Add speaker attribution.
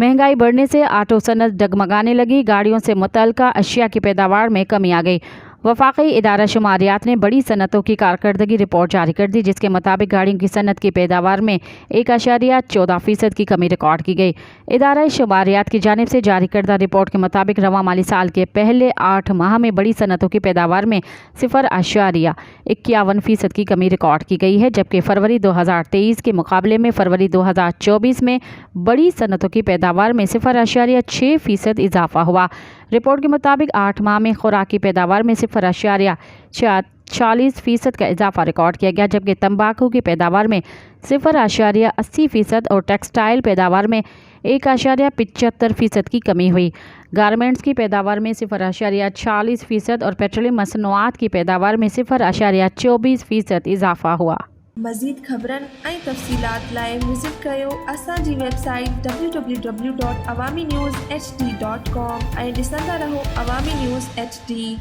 Speaker 1: महंगाई बढ़ने से ऑटो सनत डगमगाने लगी। गाड़ियों से मुतल्लिका अशिया की पैदावार में कमी आ गई। वफाकी इदारा शुमारियात ने बड़ी सनतों की कारकर्दगी रिपोर्ट जारी कर दी, जिसके मुताबिक गाड़ियों की सनत की पैदावार में 1.14% की कमी रिकॉर्ड की गई। इदारा शुमारियात की जानिब से जारी करदा रिपोर्ट के मुताबिक रवा माली साल के पहले 8 माह में बड़ी सनतों की पैदावार में 0.51% की कमी रिकॉर्ड की गई है, जबकि फरवरी 2023 के मुकाबले में फरवरी 2024 में बड़ी सनतों की पैदावार में 0.6% इजाफा हुआ। रिपोर्ट के मुताबिक 8 माह में खुराकी पैदावार में 0.40% का इजाफा रिकॉर्ड किया गया, जबकि तंबाकू की पैदावार में 0.80% और टेक्सटाइल पैदावार में 1.75% की कमी हुई। गारमेंट्स की पैदावार में 0.40% और पेट्रोलियम मसनूआत की पैदावार में 0.24% इजाफा हुआ।
Speaker 2: मज़ीद ख़बरनि ऐं तफ़सीलात लाइ विज़िट कयो असांजी वेबसाइट www.awamiNewsHD.com ऐं ॾिसंदा रहो अवामी न्यूज़ HD।